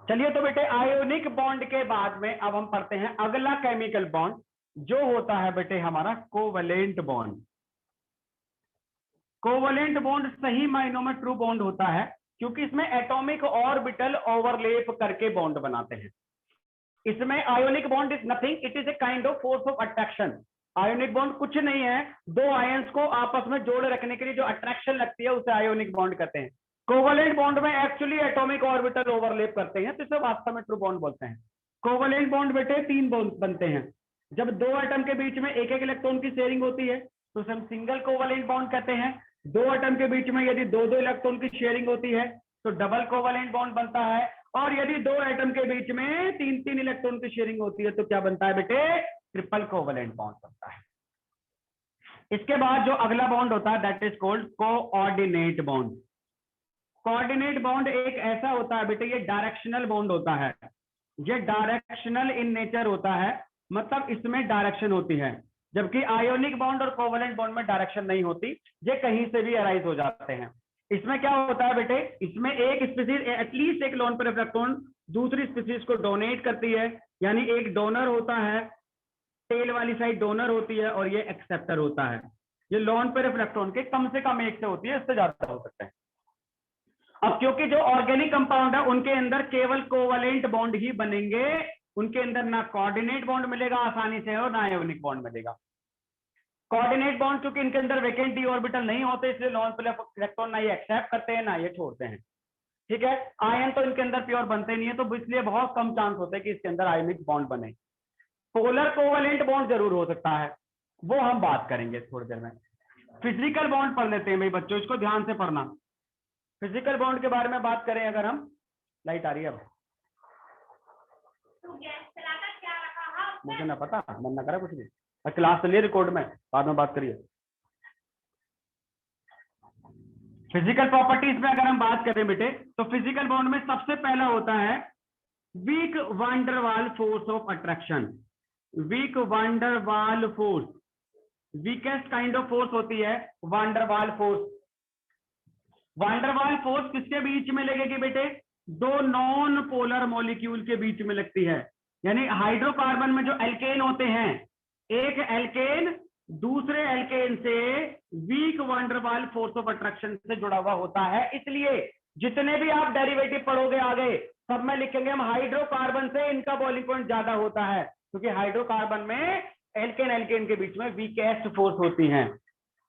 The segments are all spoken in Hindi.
चलिए तो बेटे आयोनिक बॉन्ड के बाद में अब हम पढ़ते हैं अगला केमिकल बॉन्ड, जो होता है बेटे हमारा कोवलेंट बॉन्ड। कोवलेंट बॉन्ड सही मायनों में ट्रू बॉन्ड होता है, क्योंकि इसमें एटॉमिक ऑर्बिटल ओवरलैप करके बॉन्ड बनाते हैं। इसमें ionic bond is nothing, it is a kind of force of attraction. Ionic bond कुछ नहीं है, दो आयंस को आपस में जोड़ रखने के लिए जो अट्रैक्शन लगती है उसे आयोनिक बॉन्ड कहते हैं। कोवलेंट बॉन्ड में एक्चुअली एटॉमिक ऑर्बिटल ओवरलैप करते हैं, तो इसे वास्तव में ट्रू बॉन्ड बोलते हैं। कोवलेंट बॉन्ड बेटे 3 बॉन्ड बनते हैं। जब दो एटम के बीच में एक एक इलेक्ट्रॉन की शेयरिंग होती है तो उसे हम सिंगल कोवलेंट बॉन्ड कहते हैं। दो एटम के बीच में यदि दो दो इलेक्ट्रॉन की शेयरिंग होती है तो डबल कोवलेंट बॉन्ड बनता है। और यदि दो एटम के बीच में तीन तीन इलेक्ट्रॉन की शेयरिंग होती है तो क्या बनता है बेटे? ट्रिपल कोवलेंट बॉन्ड बनता है। इसके बाद जो अगला बॉन्ड होता है that is called coordinate bond. Coordinate bond एक ऐसा होता है बेटे, ये डायरेक्शनल बॉन्ड होता है। ये डायरेक्शनल इन नेचर होता है, मतलब इसमें डायरेक्शन होती है, जबकि आयोनिक बॉन्ड और कोवलेंट बॉन्ड में डायरेक्शन नहीं होती, ये कहीं से भी अराइज हो जाते हैं। इसमें क्या होता है बेटे, इसमें एक स्पीसीज एटलीस्ट एक लोन पेयर ऑफ इलेक्ट्रॉन दूसरी स्पीसीज को डोनेट करती है, यानी एक डोनर होता है, टेल वाली साइड डोनर होती है और ये एक्सेप्टर होता है। ये लोन पेयर ऑफ इलेक्ट्रॉन के कम से कम एक से होती है, इससे ज्यादा हो सकता है। अब क्योंकि जो ऑर्गेनिक कंपाउंड है उनके अंदर केवल कोवलेंट बॉन्ड ही बनेंगे, उनके अंदर ना कोऑर्डिनेट बॉन्ड मिलेगा आसानी से और ना आयोनिक बॉन्ड मिलेगा। कोऑर्डिनेट बॉन्ड क्योंकि इनके अंदर वैकेंट डी ऑर्बिटल नहीं होते, इसलिए लोन पेयर ऑफ इलेक्ट्रॉन ना ये एक्सेप्ट करते हैं ना ये छोड़ते हैं। ठीक है, आयन तो इनके अंदर प्योर बनते नहीं है, तो इसलिए बहुत कम चांस होते हैं कि इसके अंदर आयोनिक बॉन्ड बने। पोलर कोवलेंट बॉन्ड जरूर हो सकता है, वो हम बात करेंगे थोड़ी देर में। फिजिकल बॉन्ड पढ़ लेते हैं भाई बच्चों, इसको ध्यान से पढ़ना। फिजिकल बॉन्ड के बारे में बात करें अगर हम, लाइट आ रही है अब, मुझे ना पता, मन ना करा कुछ भी, क्लास चलिए रिकॉर्ड में, बाद में बात करिए। फिजिकल प्रॉपर्टीज में अगर हम बात करें बेटे, तो फिजिकल बॉन्ड में सबसे पहला होता है weak van der Waals force of attraction. Weak van der Waals force, weakest kind of force होती है van der Waals force. Van der Waals force किसके बीच में लगेगी बेटे? दो नॉन पोलर मॉलिक्यूल के बीच में लगती है। यानी हाइड्रोकार्बन में जो एल्केन होते हैं, एक एल्केन दूसरे एल्केन से weak van der Waals force of attraction से जुड़ा हुआ होता है। इसलिए जितने भी आप डेरिवेटिव पढ़ोगे आगे, सब में लिखेंगे हम हाइड्रोकार्बन से इनका बॉइलिंग पॉइंट ज्यादा होता है, क्योंकि हाइड्रोकार्बन में एल्केन एल्केन के बीच में वीकेस्ट फोर्स होती है।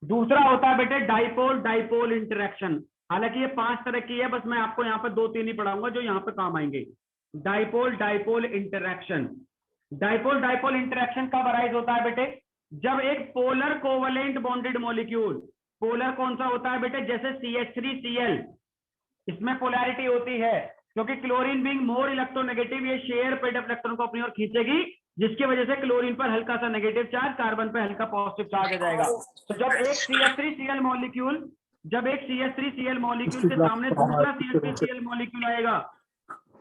दूसरा होता है बेटे डाइपोल डाइपोल इंटरेक्शन। हालांकि ये 5 तरह की है, बस मैं आपको यहाँ पे 2-3 ही पढ़ाऊंगा जो यहाँ पे काम आएंगे। Dipole dipole interaction, dipole dipole interaction कब अराइज होता है बेटे? जब एक polar covalent bonded molecule, polar कौन सा होता है बेटे? जैसे CH3Cl, इसमें पोलैरिटी होती है, क्योंकि क्लोरीन बीइंग मोर इलेक्ट्रोनेगेटिव ये शेयर पेड ऑफ इलेक्ट्रॉन को अपनी ओर खींचेगी, जिसकी वजह से क्लोरीन पर हल्का सा नेगेटिव चार्ज, कार्बन पर हल्का पॉजिटिव चार्ज आ जाएगा। तो जब एक CH3Cl मॉलिक्यूल, जब एक CH3Cl मॉलिक्यूल के सामने दूसरा CH3Cl मॉलिक्यूल आएगा,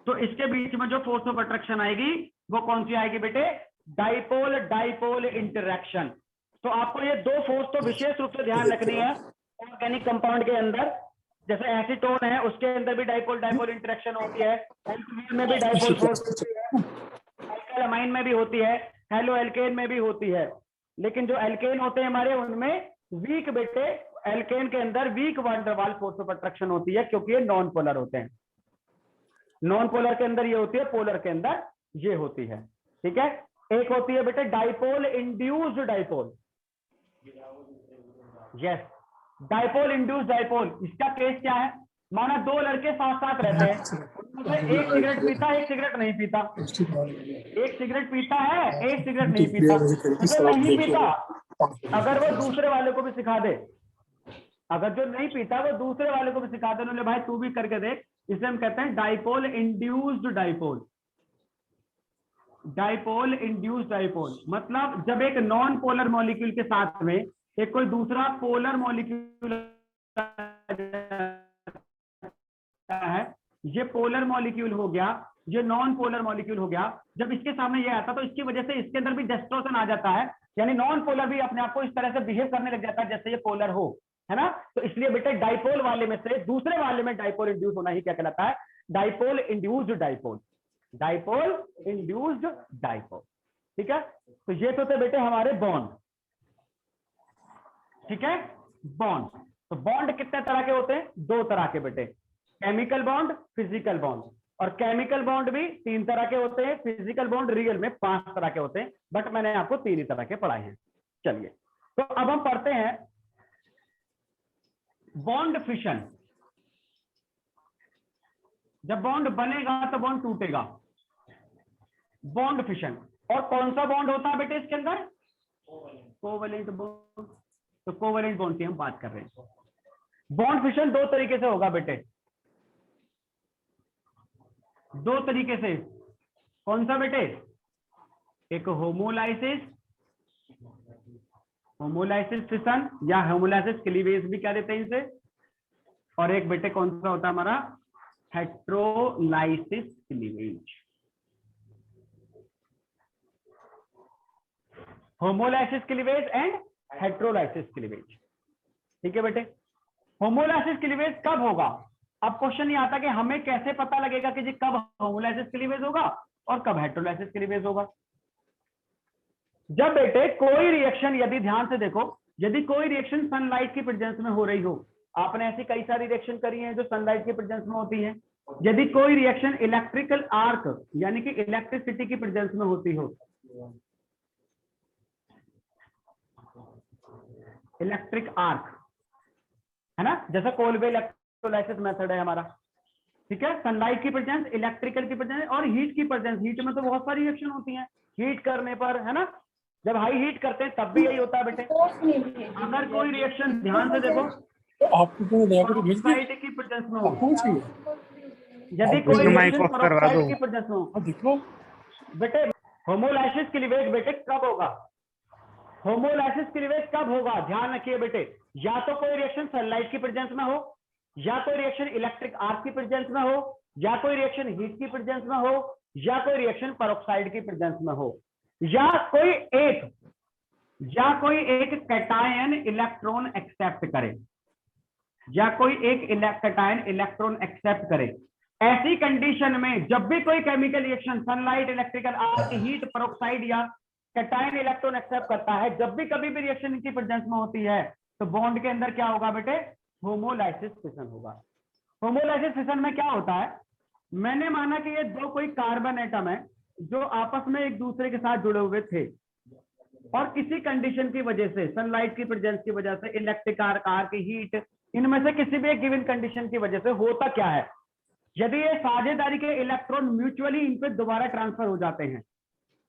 तो इसके बीच में जो फोर्स ऑफ अट्रैक्शन आएगी वो कौन सी आएगी बेटे? Dipole dipole interaction. तो आपको ये 2 फोर्स तो विशेष रूप से ध्यान रखनी है ऑर्गेनिक कंपाउंड के अंदर। जैसे एसीटोन है उसके अंदर भी डाइपोल डाइपोल इंटरेक्शन होती है, एल्कोहल में भी डाइपोल फोर्स होती है, एल्काइल में भी होती है, हेलो एल्केन में भी होती है। लेकिन जो एल्केन होते हैं हमारे, उनमें वीक बेटे, एल्केन के अंदर weak van der Waals force of attraction होती है, क्योंकि ये नॉन पोलर होते हैं। नॉन पोलर के अंदर ये होती है, पोलर के अंदर ये होती है। ठीक है, एक होती है बेटे dipole induced dipole. Yes, dipole induced dipole, इसका केस क्या है? माना 2 लड़के साथ साथ रहते हैं, उनमें एक सिगरेट पीता है एक सिगरेट नहीं पीता, एक सिगरेट पीता है एक सिगरेट नहीं पीता। जो नहीं पीता अगर वो दूसरे वाले को भी सिखा दे, अगर जो नहीं पीता वो दूसरे वाले को भी सिखा दे, बोले भाई तू भी करके देख, इसे हम कहते हैं dipole induced dipole. Dipole induced dipole मतलब जब एक नॉन पोलर मॉलिक्यूल के साथ में एक कोई दूसरा पोलर मॉलिक्यूल है, ये पोलर मॉलिक्यूल हो गया, ये नॉन पोलर मॉलिक्यूल हो गया, जब इसके सामने ये आता तो इसकी वजह से इसके अंदर भी डिस्टॉर्शन आ जाता है, यानी नॉन पोलर भी अपने आप को इस तरह से बिहेव करने लग जाता है जैसे ये पोलर हो। है ना। तो इसलिए बेटे डाइपोल वाले में से दूसरे वाले में डाइपोल इंड्यूस होना ही क्या कहलाता है, dipole induced dipole, dipole induced dipole. ठीक है, तो ये तो थे बेटे हमारे बॉन्ड। ठीक है, बॉन्ड। तो बॉन्ड कितने तरह के होते हैं, दो तरह के बेटे, केमिकल बॉन्ड, फिजिकल बॉन्ड। और केमिकल बॉन्ड भी तीन तरह के होते हैं, फिजिकल बॉन्ड रियल में 5 तरह के होते हैं, बट मैंने आपको 3 ही तरह के पढ़ाए हैं। चलिए, तो अब हम पढ़ते हैं बॉन्ड फिशन। जब बॉन्ड बनेगा तो बॉन्ड टूटेगा, बॉन्ड फिशन। और कौन सा बॉन्ड होता है बेटे इसके अंदर, कोवेलेंट बॉन्ड। तो कोवेलेंट बॉन्ड की हम बात कर रहे हैं। बॉन्ड फिशन दो तरीके से होगा बेटे, दो तरीके से। कौन सा बेटे, एक होमोलाइसिस, होमोलाइसिस फिशन या होमोलाइसिस क्लीवेज भी क्या देते हैं इसे, और एक बेटे कौन सा होता है हमारा, heterolysis cleavage. Homolysis cleavage and heterolysis cleavage. ठीक है बेटे, होमोलाइसिस क्लीवेज कब होगा, अब क्वेश्चन ये आता कि हमें कैसे पता लगेगा कि जी कब होमोलाइसिस क्लीवेज होगा और कब हेट्रोलाइसिस क्लीवेज होगा। जब बेटे कोई रिएक्शन, यदि ध्यान से देखो, यदि कोई रिएक्शन सनलाइट की प्रेजेंस में हो रही हो, आपने ऐसी कई सारी रिएक्शन करी है जो सनलाइट की प्रेजेंस में होती है। यदि कोई रिएक्शन इलेक्ट्रिकल आर्क यानी कि इलेक्ट्रिसिटी की प्रेजेंस में होती हो, इलेक्ट्रिक आर्क है ना, जैसा कोलबे इलेक्ट्रोलाइसिस मेथड है हमारा। ठीक है, सनलाइट की प्रेजेंस, इलेक्ट्रिकल की प्रेजेंस और हीट की प्रेजेंस। हीट में तो बहुत सारी रिएक्शन होती हैं, हीट करने पर, है ना, जब हाई हीट करते हैं तब भी यही होता है बेटे। अगर कोई रिएक्शन, ध्यान से देखो, पेरोक्साइड की प्रेजेंस में हो, यदि कोई रिएक्शन पेरोक्साइड की प्रेजेंस में हो बेटे, होमोलाइसिस क्लीवेज बेटे कब होगा, होमोलाइसिस क्लीवेज कब होगा, ध्यान रखिए बेटे, या तो कोई रिएक्शन सनलाइट की प्रेजेंस में हो, या कोई रिएक्शन इलेक्ट्रिक आर्क की प्रेजेंस में हो, या कोई रिएक्शन हीट की प्रेजेंस में हो, या कोई रिएक्शन पेरोक्साइड की प्रेजेंस में हो, या कोई एक कैटायन इलेक्ट्रॉन एक्सेप्ट करे, या कोई एक कैटायन इलेक्ट्रॉन एक्सेप्ट करे। ऐसी कंडीशन में जब भी कोई chemical reaction sunlight, electrical arc, heat, peroxide या कैटायन इलेक्ट्रॉन एक्सेप्ट करता है, जब भी कभी भी रिएक्शन इनकी प्रेजेंस में होती है, तो बॉन्ड के अंदर क्या होगा बेटे, होमोलाइसिस फिशन होगा। होमोलाइसिस फिशन में क्या होता है, मैंने माना कि ये दो कोई कार्बन एटम है जो आपस में एक दूसरे के साथ जुड़े हुए थे, और किसी कंडीशन की वजह से, सनलाइट की प्रेजेंस की वजह से, इलेक्ट्रिक आर्क, हीट, इनमें से किसी भी एक गिवन कंडीशन की वजह से होता क्या है, यदि ये साझेदारी के इलेक्ट्रॉन म्यूचुअली इन पे दोबारा ट्रांसफर हो जाते हैं,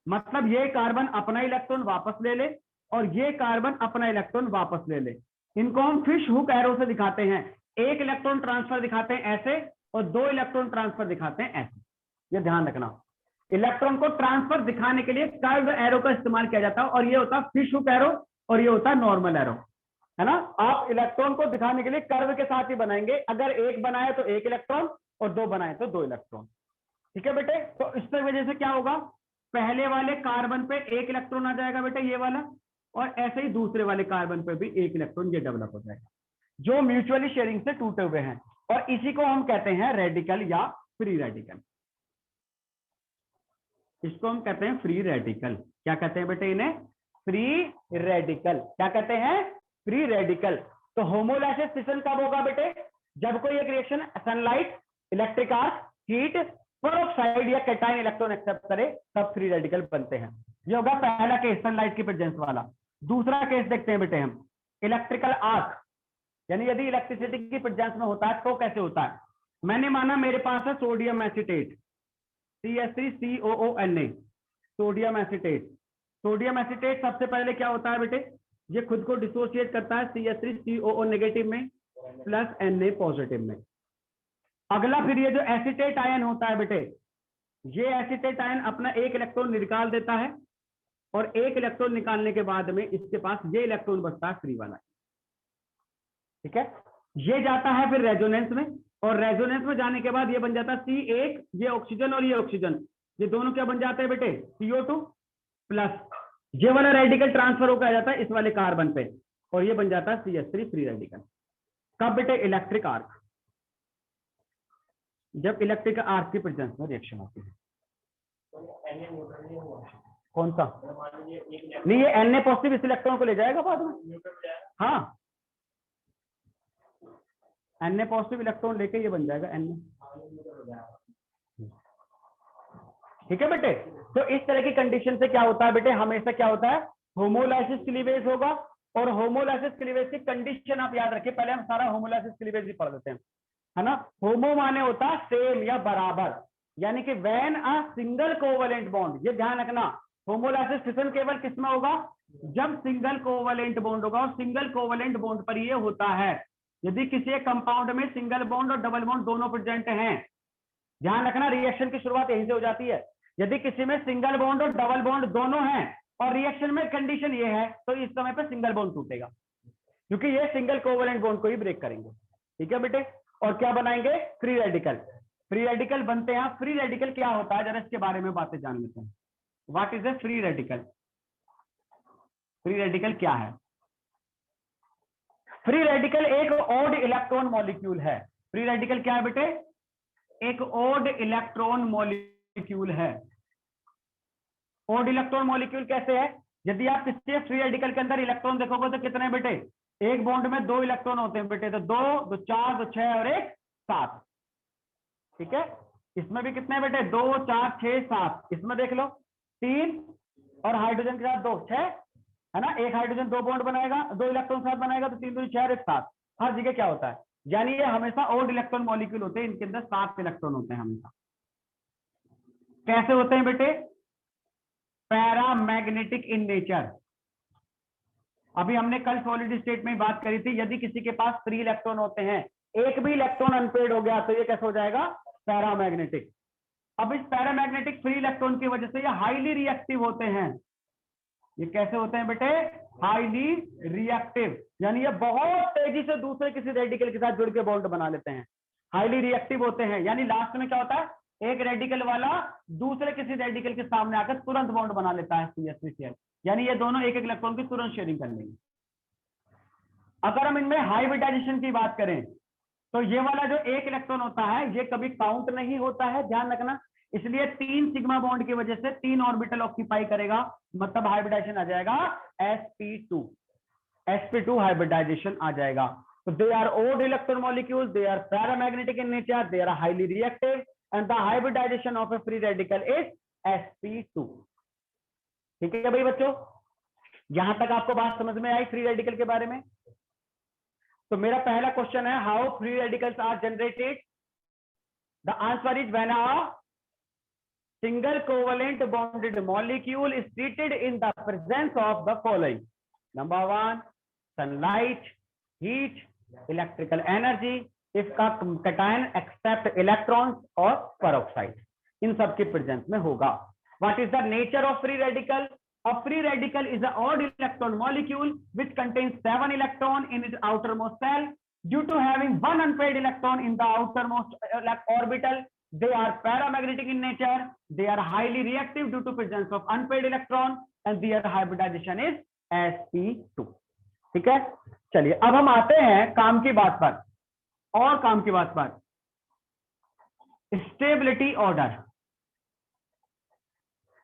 मतलब ये कार्बन अपना इलेक्ट्रॉन वापस ले ले और ये कार्बन अपना इलेक्ट्रॉन वापस ले ले, इनको हम फिश हुक एरो से दिखाते हैं। एक इलेक्ट्रॉन ट्रांसफर दिखाते हैं ऐसे और दो इलेक्ट्रॉन ट्रांसफर दिखाते हैं ऐसे, ये ध्यान रखना। इलेक्ट्रॉन को ट्रांसफर दिखाने के लिए कर्व एरो का इस्तेमाल किया जाता है, और ये होता है फिश हुक एरो और ये होता है नॉर्मल एरो, है ना। आप इलेक्ट्रॉन को दिखाने के लिए कर्व के साथ ही बनाएंगे, अगर एक बनाए तो एक इलेक्ट्रॉन और दो बनाए तो दो इलेक्ट्रॉन। ठीक है बेटे, तो इस वजह से क्या होगा, पहले वाले कार्बन पे एक इलेक्ट्रॉन आ जाएगा बेटे ये वाला, और ऐसे ही दूसरे वाले कार्बन पे भी एक इलेक्ट्रॉन ये डेवलप हो जाएगा, जो म्यूचुअली शेयरिंग से टूटे हुए हैं, और इसी को हम कहते हैं रेडिकल या फ्री रेडिकल। इसको हम कहते हैं फ्री रेडिकल। क्या कहते हैं बेटे इन्हें, फ्री रेडिकल। क्या कहते हैं, फ्री रेडिकल। तो होमोलाइसिस फिशन कब होगा बेटे, जब कोई एक reaction sunlight, electric arc, heat, peroxide या कैटायन इलेक्ट्रॉन एक्सेप्ट करे, तब फ्री रेडिकल बनते हैं। ये होगा पहला केस, सनलाइट की प्रेजेंस वाला। दूसरा केस देखते हैं बेटे हम, इलेक्ट्रिकल आर्क, यानी यदि इलेक्ट्रिसिटी की प्रेजेंस में होता है तो कैसे होता है। मैंने माना मेरे पास है sodium acetate, CH3COONA, sodium acetate. Sodium acetate सबसे पहले क्या होता है बेटे, ये खुद को डिसोसिएट करता है CH3COO नेगेटिव में प्लस Na पॉजिटिव में। अगला फिर ये जो एसीटेट आयन होता है बेटे, ये एसीटेट आयन अपना एक इलेक्ट्रॉन निकाल देता है, और एक इलेक्ट्रॉन निकालने के बाद में इसके पास ये इलेक्ट्रॉन बचता है फ्री वाला। ठीक है, ये जाता है फिर रेजोनेंस में, और रेजोनेंस में जाने के बाद ये बन जाता है C1, ये ऑक्सीजन और ये ऑक्सीजन, ये दोनों क्या बन जाते हैं बेटे, CO2 प्लस, ये वाला रेडिकल ट्रांसफर होकर आ जाता है इस वाले कार्बन पे, और ये बन जाता है CH3 फ्री रेडिकल। कब बेटे? इलेक्ट्रिक आर्क, जब इलेक्ट्रिक आर्क की प्रेजेंस में रिएक्शन होती है। कौन सा? नहीं, ये Na पॉजिटिव इस इलेक्ट्रॉन को ले जाएगा बाद में। हाँ, Na पॉजिटिव इलेक्ट्रॉन लेके ये बन जाएगा Na। ठीक है बेटे। तो इस तरह की कंडीशन से क्या होता है बेटे? हमेशा क्या होता है? होमोलाइसिस क्लीवेज होगा। और होमोलाइसिस क्लीवेज की कंडीशन आप याद रखिए, पहले हम सारा होमोलाइसिस क्लीवेज भी पढ़ देते हैं, है ना। होमो माने होता है सेम या बराबर, यानी कि when a single covalent bond, ये ध्यान रखना, होमोलाइसिस फिशन केवल किसमें होगा? जब सिंगल कोवलेंट बॉन्ड होगा, और सिंगल कोवलेंट बॉन्ड पर ये होता है यदि किसी एक कंपाउंड में सिंगल बॉन्ड और डबल बॉन्ड दोनों प्रेजेंट हैं। ध्यान रखना, रिएक्शन की शुरुआत यहीं से हो जाती है। यदि किसी में सिंगल बॉन्ड और डबल बॉन्ड दोनों हैं और रिएक्शन में कंडीशन ये है, तो इस समय पर सिंगल बॉन्ड टूटेगा, क्योंकि ये सिंगल कोवलेंट बॉन्ड को ही ब्रेक करेंगे। ठीक है बेटे। और क्या बनाएंगे? Free radical. फ्री रेडिकल बनते हैं। फ्री रेडिकल क्या होता है, जरा इसके बारे में बातें जान लेते हैं। What is a free radical? Free radical क्या है? फ्री रेडिकल एक ओड इलेक्ट्रॉन मॉलिक्यूल है। फ्री रेडिकल क्या है बेटे? एक ओड इलेक्ट्रॉन मॉलिक्यूल है। ओड इलेक्ट्रॉन मॉलिक्यूल कैसे है? यदि आप किसी फ्री रेडिकल के अंदर इलेक्ट्रॉन देखोगे तो कितने बेटे? एक बॉन्ड में 2 इलेक्ट्रॉन होते हैं बेटे, तो 2, 2 4, 2 6 और 1 7। ठीक है। इसमें भी कितने बेटे? 2 4 6 7। इसमें देख लो 3 और हाइड्रोजन के साथ 2 6, है ना। एक हाइड्रोजन 2 बॉन्ड बनाएगा, 2 इलेक्ट्रॉन साथ बनाएगा, तो 3 2 6 और 1 7। हर जगह क्या होता है? यानी ये हमेशा ओड इलेक्ट्रॉन मॉलिक्यूल होते हैं, इनके अंदर 7 इलेक्ट्रॉन होते हैं हमेशा। कैसे होते हैं बेटे? Paramagnetic in nature. अभी हमने कल सॉलिड स्टेट में बात करी थी, यदि किसी के पास 3 इलेक्ट्रॉन होते हैं, एक भी इलेक्ट्रॉन अनपेड हो गया तो ये कैसे हो जाएगा? पैरामैग्नेटिक। अब इस पैरामैग्नेटिक फ्री इलेक्ट्रॉन की वजह से ये हाईली रिएक्टिव होते हैं। ये कैसे होते हैं बेटे? हाईली रिएक्टिव, यानी ये बहुत तेजी से दूसरे किसी रेडिकल के साथ जुड़ के बॉन्ड बना लेते हैं। हाईली रिएक्टिव होते हैं, यानी लास्ट में क्या होता है? एक रेडिकल वाला दूसरे किसी रेडिकल के सामने आकर तुरंत बॉन्ड बना लेता है CH3Cl, यानी ये दोनों एक एक इलेक्ट्रॉन की तुरंत शेयरिंग कर लेंगे। अगर हम इनमें हाइब्रिडाइजेशन की बात करें तो ये वाला जो एक इलेक्ट्रॉन होता है ये कभी काउंट नहीं होता है, ध्यान रखना। इसलिए 3 सिग्मा बॉन्ड की वजह से 3 ऑर्बिटल ऑक्यूपाई करेगा, मतलब हाइब्रिडाइजेशन आ जाएगा sp2। sp2 हाइब्रिडाइजेशन आ जाएगा। तो they are odd electron molecules, they are paramagnetic in nature, they are highly reactive and the hybridization of a free radical is sp2। ठीक है भाई बच्चों, यहां तक आपको बात समझ में आई फ्री रेडिकल के बारे में? तो मेरा पहला क्वेश्चन है, how free radicals are generated? The answer is when a single covalent bonded molecule is treated in the presence of the following. Number 1, sunlight, heat, electrical energy, if cation accept electrons or peroxide, इन सब के प्रेजेंस में होगा। What is the nature of free radical? A free radical is an odd electron molecule which contains 7 electrons in its outermost shell. Due to having one unpaired electron in the outermost orbital, they are paramagnetic in nature, they are highly reactive due to presence of unpaired electron and their hybridization is sp2। ठीक है, चलिए अब हम आते हैं काम की बात पर, और काम की बात पर स्टेबिलिटी ऑर्डर।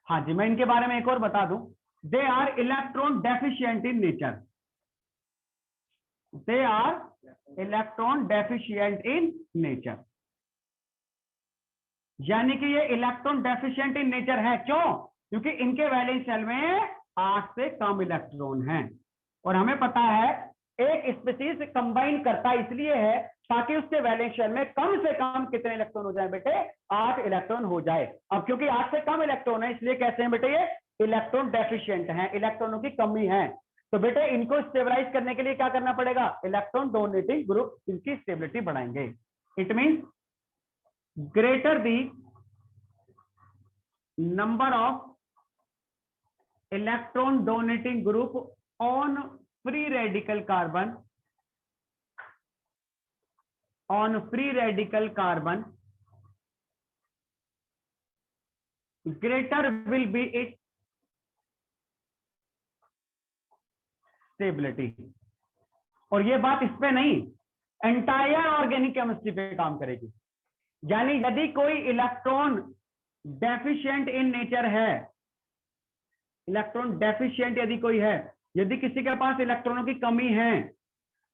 हाँ जी, मैं इनके बारे में एक और बता दूं, they are electron deficient in nature, they are electron deficient in nature, यानी कि ये इलेक्ट्रॉन डेफिशिएंट इन नेचर है। क्यों? क्योंकि इनके वैलेंस शेल में 8 से कम इलेक्ट्रॉन हैं, और हमें पता है एक स्पीशीज कंबाइन करता इसलिए है ताकि उसके वैलेंस शेल में कम से कम कितने इलेक्ट्रॉन हो जाए बेटे? 8 इलेक्ट्रॉन हो जाए। अब क्योंकि 8 से कम इलेक्ट्रॉन है इसलिए कैसे हैं बेटे? ये इलेक्ट्रॉन डेफिशिएंट हैं, इलेक्ट्रॉनों की कमी है। तो बेटे इनको स्टेबलाइज करने के लिए क्या करना पड़ेगा? इलेक्ट्रॉन डोनेटिंग ग्रुप इनकी स्टेबिलिटी बढ़ाएंगे। It means greater the number of electron donating group on free radical carbon, on free radical carbon, greater will be its stability। और ये बात इस पे नहीं, एंटायर ऑर्गेनिक केमिस्ट्री पे काम करेगी। यानी यदि कोई इलेक्ट्रॉन डेफिशिएंट इन नेचर है, इलेक्ट्रॉन डेफिशिएंट यदि कोई है, यदि किसी के पास इलेक्ट्रॉनों की कमी है,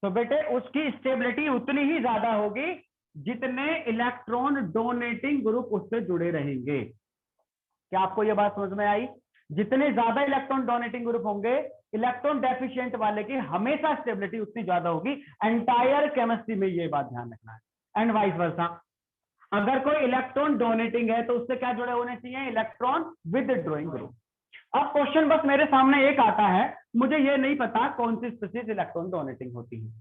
तो बेटे उसकी स्टेबिलिटी उतनी ही ज्यादा होगी जितने इलेक्ट्रॉन डोनेटिंग ग्रुप उससे जुड़े रहेंगे। क्या आपको यह बात समझ में आई? जितने ज्यादा इलेक्ट्रॉन डोनेटिंग ग्रुप होंगे इलेक्ट्रॉन डेफिशिएंट वाले की हमेशा स्टेबिलिटी उतनी ज्यादा होगी। एंटायर केमिस्ट्री में ये बात ध्यान रखना है। एंड वाइस वर्सा, अगर कोई इलेक्ट्रॉन डोनेटिंग है तो उससे क्या जुड़े होने चाहिए? Electron withdrawing group. अब क्वेश्चन बस मेरे सामने एक आता है, मुझे ये नहीं पता कौन सी स्पीशीज इलेक्ट्रॉन डोनेटिंग होती है।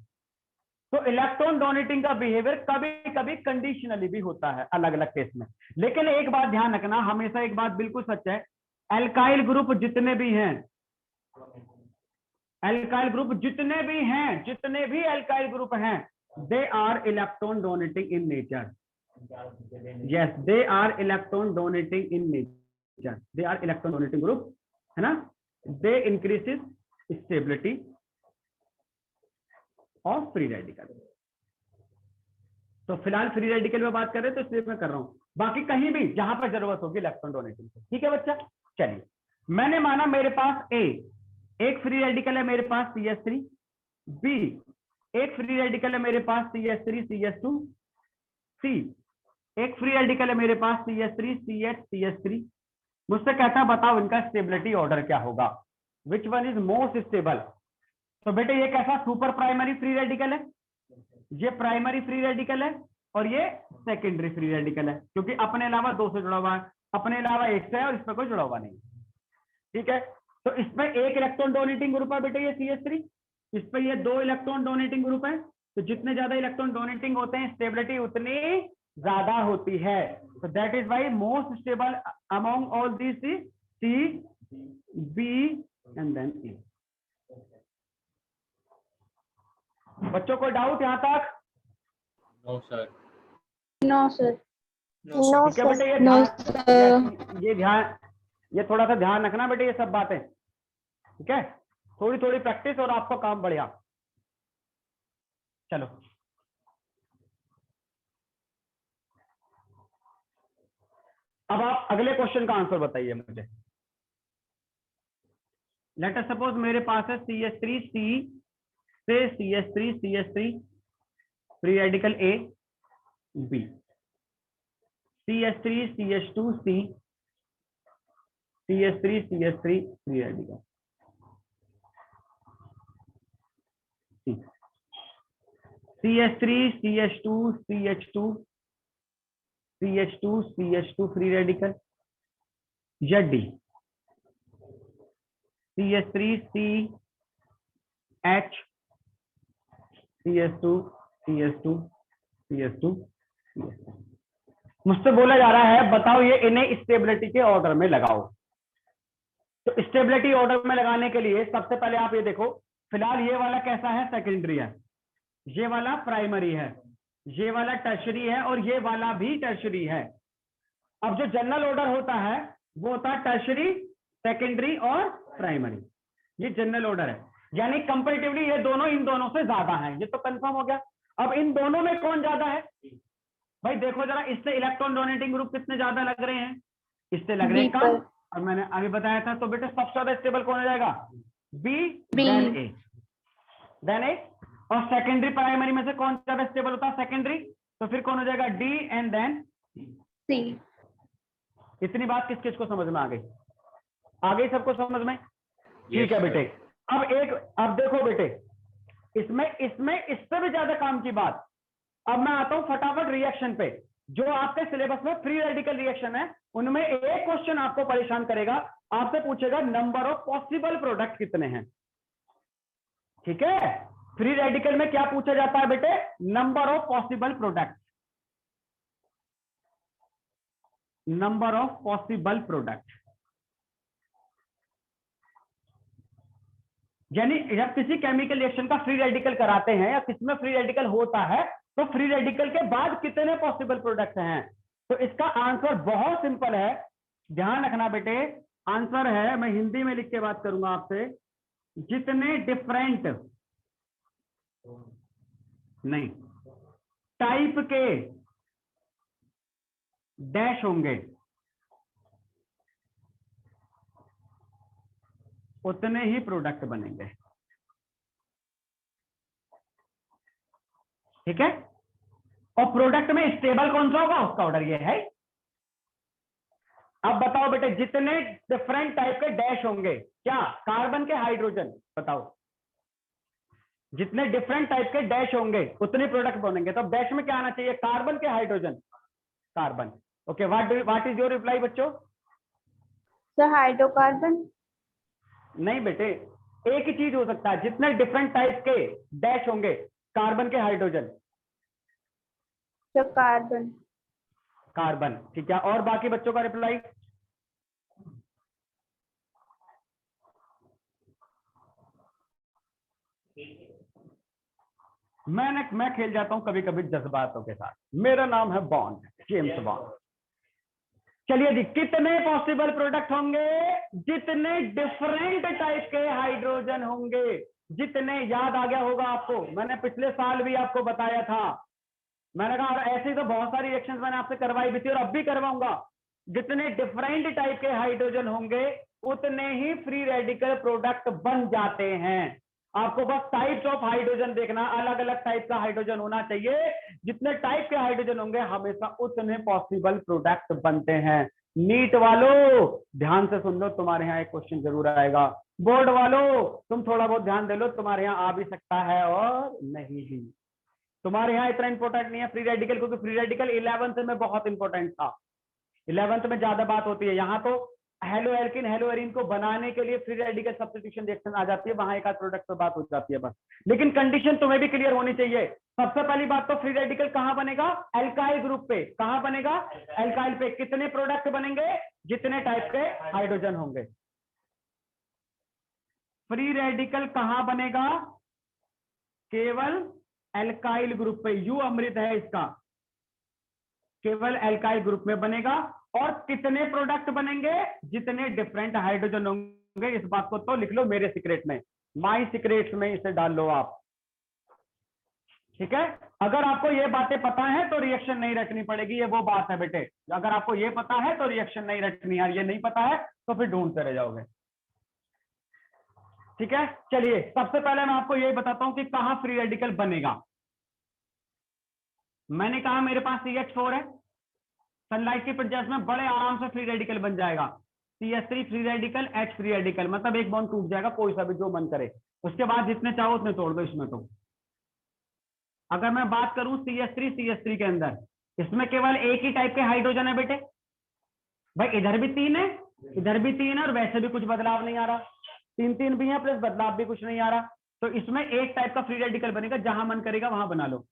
तो इलेक्ट्रॉन डोनेटिंग का बिहेवियर कभी कभी कंडीशनली भी होता है अलग अलग केस में। लेकिन एक बात ध्यान रखना, हमेशा एक बात बिल्कुल सच है, एल्काइल ग्रुप जितने भी हैं, एल्काइल ग्रुप जितने भी एल्काइल ग्रुप हैं, they are electron donating in nature. yes, they are electron donating in nature, they are electron donating group, है ना? they increases stability of free radical। तो फिलहाल फ्री रेडिकल में बात कर रहे हैं तो इसलिए मैं कर रहा हूं, बाकी कहीं भी जहां पर जरूरत होगी इलेक्ट्रॉन डोनेटिंग। ठीक है बच्चा, चलिए मैंने माना मेरे पास ए, एक फ्री रेडिकल है मेरे पास CH3, बी एक फ्री रेडिकल है मेरे पास CH3 CH2, सी एक फ्री रेडिकल है मेरे पास CH3 CH CH3। मुझसे कहता है बताओ इनका स्टेबिलिटी ऑर्डर क्या होगा, which one is most stable. तो बेटे ये कैसा सुपर प्राइमरी फ्री रेडिकल है, ये प्राइमरी फ्री रेडिकल है और ये सेकेंडरी फ्री रेडिकल है, क्योंकि अपने अलावा दो से जुड़ा हुआ है, अपने अलावा एक से है और इसमें कोई जुड़ा हुआ नहीं। ठीक है, तो इसमें एक इलेक्ट्रॉन डोनेटिंग ग्रुप है बेटे ये CH3, इसमें ये दो इलेक्ट्रॉन डोनेटिंग ग्रुप है। तो जितने ज्यादा इलेक्ट्रॉन डोनेटिंग होते हैं स्टेबिलिटी उतनी ज्यादा होती है। तो that is why most stable among all this C, B and then A. बच्चों कोई डाउट यहां तक? No sir. No sir. ठीक है बेटे, ये थोड़ा सा ध्यान रखना बेटे ये सब बातें। ठीक है, थोड़ी थोड़ी प्रैक्टिस और आपका काम बढ़िया। चलो अब आप अगले क्वेश्चन का आंसर बताइए मुझे। लेट अस सपोज मेरे पास है CH3C से CH3 free radical A, B, CH3 CH2C CH3 free radical C, CH3 CH2 free radical, या D CH3CH CH2 मुझसे बोला जा रहा है बताओ ये इन्हें स्टेबिलिटी के ऑर्डर में लगाओ। तो स्टेबिलिटी ऑर्डर में लगाने के लिए सबसे पहले आप ये देखो, फिलहाल ये वाला कैसा है? सेकेंडरी है, ये वाला प्राइमरी है, ये वाला टर्शरी है और ये वाला भी टर्शरी है। अब जो जनरल ऑर्डर होता है वो होता है टर्शरी, सेकेंडरी और प्राइमरी, ये जनरल ऑर्डर है। यानी कंपैरेटिवली ये दोनों इन दोनों से ज्यादा हैं, ये तो कंफर्म हो गया। अब इन दोनों में कौन ज्यादा है? भाई देखो जरा, इससे इलेक्ट्रॉन डोनेटिंग ग्रुप कितने ज्यादा लग रहे हैं? इससे लग रहे हैं कम, और मैंने अभी बताया था। तो बेटे सबसे ज्यादा स्टेबल कौन हो जाएगा? बी, देन ए। और सेकेंडरी प्राइमरी में से कौन ज्यादा स्टेबल होता है? सेकेंडरी। तो फिर कौन हो जाएगा? डी एंड देन सी। इतनी बात किस किस को समझ में आ गई? आ गई सबको समझ में? ठीक है बेटे। अब देखो बेटे, इसमें इससे भी ज्यादा काम की बात। अब मैं आता हूं फटाफट रिएक्शन पे। जो आपके सिलेबस में फ्री रेडिकल रिएक्शन है उनमें एक क्वेश्चन आपको परेशान करेगा, आपसे पूछेगा नंबर ऑफ पॉसिबल प्रोडक्ट कितने हैं। ठीक है, फ्री रेडिकल में क्या पूछा जाता है बेटे? Number of possible product, number of possible product. यानी जब किसी केमिकल रिएक्शन का फ्री रेडिकल कराते हैं या किसमें फ्री रेडिकल होता है तो फ्री रेडिकल के बाद कितने पॉसिबल प्रोडक्ट हैं। तो इसका आंसर बहुत सिंपल है, ध्यान रखना बेटे। आंसर है, मैं हिंदी में लिख के बात करूंगा आपसे, जितने डिफरेंट नहीं टाइप के डैश होंगे उतने ही प्रोडक्ट बनेंगे। ठीक है, और प्रोडक्ट में स्टेबल कौन सा होगा उसका ऑर्डर ये है। अब बताओ बेटे, जितने डिफरेंट टाइप के डैश होंगे, क्या कार्बन के हाइड्रोजन, बताओ, जितने डिफरेंट टाइप के डैश होंगे उतने प्रोडक्ट बनेंगे। तो डैश में क्या आना चाहिए, कार्बन के hydrogen, carbon. Okay, what is your reply बच्चों? Sir hydrocarbon. नहीं बेटे, एक ही चीज हो सकता है, जितने डिफरेंट टाइप के डैश होंगे कार्बन के हाइड्रोजन, सर कार्बन। कार्बन। ठीक है, और बाकी बच्चों का रिप्लाई? मैं खेल जाता हूं कभी कभी जज्बातों के साथ। मेरा नाम है बॉन्ड, जेम्स बॉन्ड। चलिए जी, कितने पॉसिबल प्रोडक्ट होंगे, जितने डिफरेंट टाइप के हाइड्रोजन होंगे, जितने, याद आ गया होगा आपको, मैंने पिछले साल भी आपको बताया था। मैंने कहा ऐसे तो बहुत सारी रिएक्शंस मैंने आपसे करवाई भी थी और अब भी करवाऊंगा। जितने डिफरेंट टाइप के हाइड्रोजन होंगे उतने ही फ्री रेडिकल प्रोडक्ट बन जाते हैं। आपको बस टाइप्स ऑफ हाइड्रोजन देखना, अलग अलग टाइप का हाइड्रोजन होना चाहिए। जितने टाइप के हाइड्रोजन होंगे हमेशा उतने पॉसिबल प्रोडक्ट बनते हैं। नीट वालों ध्यान से सुन लो, तुम्हारे यहाँ एक क्वेश्चन जरूर आएगा। बोर्ड वालों तुम थोड़ा बहुत ध्यान दे लो, तुम्हारे यहाँ आ भी सकता है और नहीं भी। तुम्हारे यहाँ इतना इंपॉर्टेंट नहीं है फ्री रेडिकल, क्योंकि फ्री रेडिकल 11th में बहुत इंपॉर्टेंट था, 11th में ज्यादा बात होती है। यहाँ तो हेलो एल्किन हेलो एरिन को बनाने के लिए फ्री रेडिकल सब्स्टिट्यूशन रिएक्शन आ जाती है, वहां एक आध प्रोडक्ट पे बात हो जाती है बस। लेकिन कंडीशन तुम्हें भी क्लियर होनी चाहिए। सबसे पहली बात तो फ्री रेडिकल कहां बनेगा, एल्काइल ग्रुप पे। कहां बनेगा, एल्काइल पे। कितने प्रोडक्ट बनेंगे, जितने टाइप के हाइड्रोजन होंगे। फ्री रेडिकल कहां बनेगा, केवल एल्काइल ग्रुप पे। यू अमृत है इसका, केवल एल्काइल ग्रुप में बनेगा। और कितने प्रोडक्ट बनेंगे, जितने डिफरेंट हाइड्रोजन होंगे। इस बात को तो लिख लो मेरे सीक्रेट में, माई सीक्रेट्स में इसे डाल लो आप। ठीक है, अगर आपको ये बातें पता है तो रिएक्शन नहीं रखनी पड़ेगी, ये वो बात है बेटे। अगर आपको ये पता है तो रिएक्शन नहीं रखनी है, ये नहीं पता है तो फिर ढूंढते रह जाओगे। ठीक है, चलिए सबसे पहले मैं आपको ये बताता हूं कि कहां फ्री रेडिकल बनेगा। मैंने कहा मेरे पास CH4 है, सनलाइट की प्रेजेंस में बड़े आराम से फ्री रेडिकल बन जाएगा। CH3 free radical, H free radical, मतलब एक बॉन्ड टूट जाएगा, कोई सा भी जो मन करे। उसके बाद जितने चाहो उतने तोड़ दो इसमें। तो अगर मैं बात करूं CH3 के अंदर, इसमें केवल एक ही टाइप के हाइड्रोजन है बेटे। भाई इधर भी 3 है, इधर भी 3 है, और वैसे भी कुछ बदलाव नहीं आ रहा। 3 भी है प्लस बदलाव भी कुछ नहीं आ रहा। तो इसमें एक टाइप का फ्री रेडिकल बनेगा, जहां मन करेगा वहां बना लो।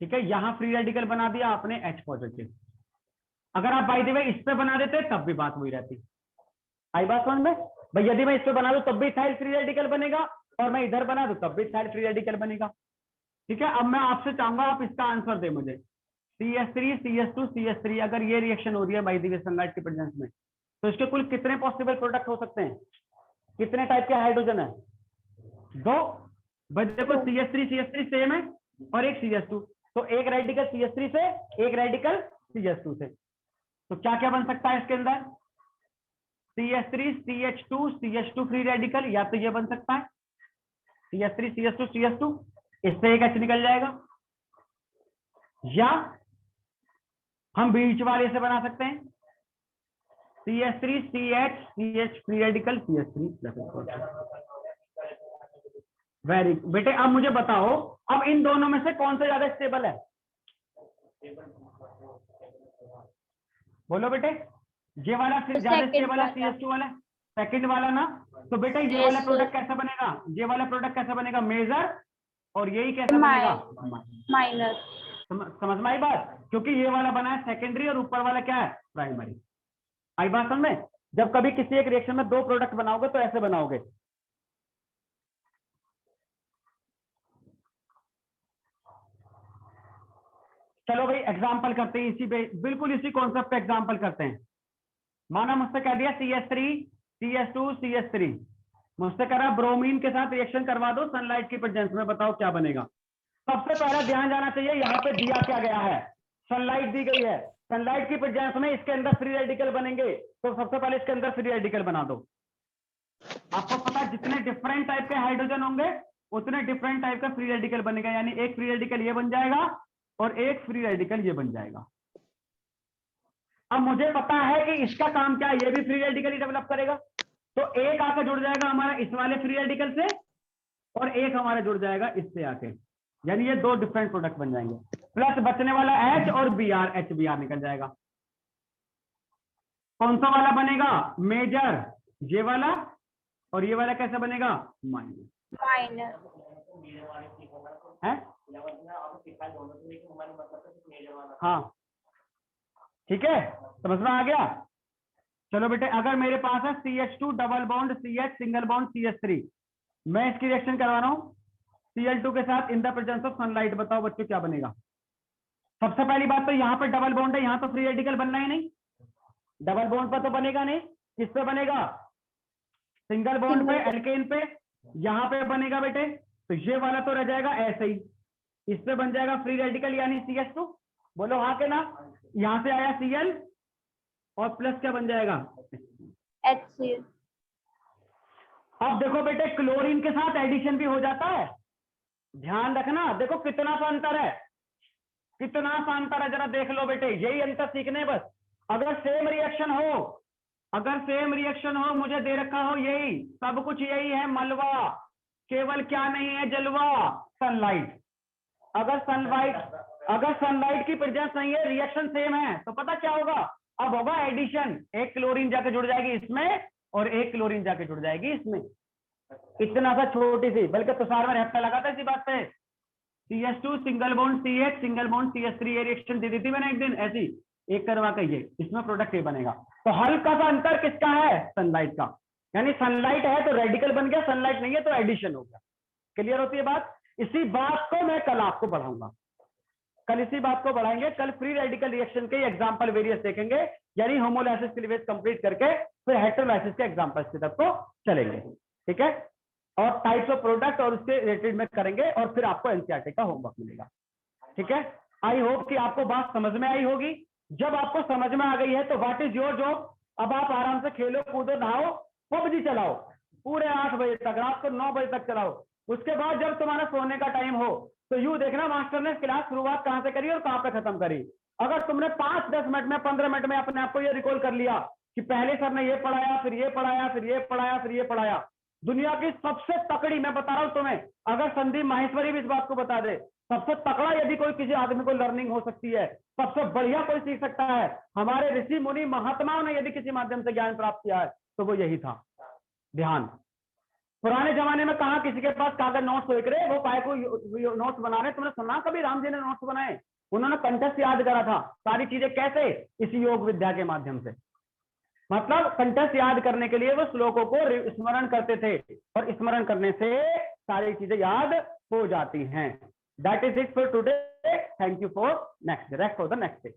ठीक है, यहां फ्री रेडिकल बना दिया आपने H पॉजिटिव। अगर आप बाय द वे इस पे बना देते तब भी बात वही रहती। आई बात समझ में भाई? यदि मैं इस पे बना दूं तब भी इथाइल फ्री रेडिकल बनेगा, और मैं इधर बना दूं तब भी इथाइल फ्री रेडिकल बनेगा। ठीक है, अब मैं आपसे चाहूंगा आप इसका आंसर दे मुझे। CH3 CH2 CH3, अगर ये रिएक्शन हो रही है बाय द वे सनलाइट की प्रेजेंस में, तो इसके कुल कितने पॉसिबल प्रोडक्ट हो सकते हैं, कितने टाइप के हाइड्रोजन है? 2। भाई देखो CH3 सेम है और एक CH2, तो एक रेडिकल CH3 से, एक रेडिकल CH2 से। तो क्या क्या बन सकता है इसके अंदर, CH3 CH2 फ्री रेडिकल, या तो ये बन सकता है CH3 CH2, इससे एक H निकल जाएगा, या हम बीच वाले से बना सकते हैं CH3 CH free radical CH3। Very बेटे, अब मुझे बताओ, अब इन दोनों में से कौन सा ज्यादा स्टेबल है? बोलो बेटे, ये वाला ज्यादा स्टेबल है, CH2 वाला, सेकंड वाला ना। तो बेटा ये वाला प्रोडक्ट कैसा बनेगा, ये वाला प्रोडक्ट कैसा बनेगा, मेजर, और यही कैसा बनेगा, माइनर। समझ में आई बात? क्योंकि ये वाला बना है सेकेंडरी और ऊपर वाला क्या है, प्राइमरी। आई बात समझ में? जब कभी किसी एक रिएक्शन में 2 प्रोडक्ट बनाओगे तो ऐसे बनाओगे। चलो भाई एग्जाम्पल करते हैं, इसी पे बिल्कुल इसी कॉन्सेप्ट पे एग्जाम्पल करते हैं। माना मुझसे कह दिया CH3 CH2 CH3, मुझसे कह रहा ब्रोमीन के साथ रिएक्शन करवा दो सनलाइट की प्रेजेंस में, बताओ क्या बनेगा। सबसे पहला ध्यान जाना चाहिए, यहाँ पे दिया क्या गया है, सनलाइट दी गई है, सनलाइट की प्रेजेंस में इसके अंदर फ्री रेडिकल बनेंगे, तो सबसे पहले इसके अंदर फ्री रेडिकल बना दो। आपको पता है जितने डिफरेंट टाइप के हाइड्रोजन होंगे उतने डिफरेंट टाइप का फ्री रेडिकल बनेगा, यानी एक फ्री रेडिकल ये बन जाएगा और एक फ्री रेडिकल ये बन जाएगा। अब मुझे पता है कि इसका काम क्या है, ये भी फ्री रेडिकल ही डेवलप करेगा, तो एक आकर जुड़ जाएगा हमारा इस वाले फ्री रेडिकल से और एक हमारा जुड़ जाएगा इससे आके, यानी ये दो डिफरेंट प्रोडक्ट बन जाएंगे। प्लस बचने वाला H और Br, HBr निकल जाएगा। कौन सा वाला बनेगा, मेजर ये वाला, और ये वाला कैसा बनेगा, माइनस माइनस है। हाँ ठीक है, समझ में आ गया। चलो बेटे, अगर मेरे पास है CH2 double bond CH single bond CH3, मैं इसकी रिएक्शन करवा रहा हूं Cl2 के साथ in the presence of sunlight, बताओ बच्चों क्या बनेगा। सबसे पहली बात तो यहाँ पे डबल बॉन्ड है, यहाँ तो फ्री रेडिकल बनना ही नहीं, डबल बॉन्ड पर तो बनेगा नहीं, किस पे बनेगा, सिंगल बॉन्ड पे, एल्केन पे, यहाँ पे बनेगा बेटे, तो ये वाला तो रह जाएगा ऐसे ही, इस पे बन जाएगा फ्री रेडिकल यानी CH2, बोलो हाँ के ना, यहाँ से आया Cl और प्लस क्या बन जाएगा HCl। अब देखो बेटे क्लोरीन के साथ एडिशन भी हो जाता है, ध्यान रखना, देखो कितना सा अंतर है, कितना सा अंतर है, जरा देख लो बेटे, यही अंतर सीखने बस। अगर सेम रिएक्शन हो, अगर सेम रिएक्शन हो, मुझे दे रखा हो यही, सब कुछ यही है, मलबा, केवल क्या नहीं है, जलवा, सनलाइट। अगर सनलाइट की प्रेजेंस नहीं है, रिएक्शन सेम है, तो पता क्या होगा, अब होगा एडिशन, एक क्लोरीन जाके जुड़ जाएगी इसमें और एक क्लोरीन जाके जुड़ जाएगी इसमें, इतना सा छोटी सी, बल्कि तुषार में रहता लगा था इसी बात पे, CH2 single bond CH single bond CH3, ये रिएक्शन दी थी मैंने एक दिन ऐसी, एक करवा के ये, इसमें प्रोडक्ट ये बनेगा। तो हल्का सा अंतर किसका है, सनलाइट का, यानी सनलाइट है तो रेडिकल बन गया, सनलाइट नहीं है तो एडिशन हो गया। क्लियर होती है बात। इसी बात को मैं कल आपको पढ़ाऊंगा, कल इसी बात को बढ़ाएंगे, कल फ्री रेडिकल रिएक्शन के एग्जांपल वेरियस देखेंगे, यानी होमोलाइसिस के लिए कंप्लीट करके फिर हेटेरोलाइसिस के एग्जांपल्स की तरफ को चलेंगे, ठीक है, और टाइप्स ऑफ प्रोडक्ट और उसके रिलेटेड में करेंगे, और फिर आपको एनसीईआरटी का होमवर्क मिलेगा, ठीक है। आई होप कि आपको बात समझ में आई होगी। जब आपको समझ में आ गई है तो व्हाट इज योर जॉब, अब आप आराम से खेलो कूदो नहाओ PUBG चलाओ पूरे 8 बजे तक, रात को 9 बजे तक चलाओ। उसके बाद जब तुम्हारा सोने का टाइम हो तो यूं देखना मास्टर ने क्लास शुरुआत कहां से करी और कहां पे खत्म करी। अगर तुमने 5-10 मिनट में 15 मिनट में अपने आप को ये रिकॉल कर लिया कि पहले सर ने ये पढ़ाया, फिर ये पढ़ाया, फिर ये पढ़ाया, फिर ये पढ़ाया, दुनिया की सबसे तकड़ी, मैं बता रहा हूं तुम्हें, अगर संदीप माहेश्वरी भी इस बात को बता दे, सबसे तकड़ा यदि कोई किसी आदमी को लर्निंग हो सकती है, सबसे बढ़िया कोई सीख सकता है, हमारे ऋषि मुनि महात्माओं ने यदि किसी माध्यम से ज्ञान प्राप्त किया है तो वो यही था। ध्यान, पुराने जमाने में कहा किसी के पास कागज नोट्स देख रहे, वो काय को नोट्स बना रहे, तुमने सुना कभी राम जी ने नोट्स बनाए? उन्होंने कंटेस्ट याद करा था, सारी चीजें कैसे, इस योग विद्या के माध्यम से। मतलब कंटेस्ट याद करने के लिए वो श्लोकों को स्मरण करते थे और स्मरण करने से सारी चीजें याद हो जाती हैं। That is it for today, thank you for next day, rest for the next day.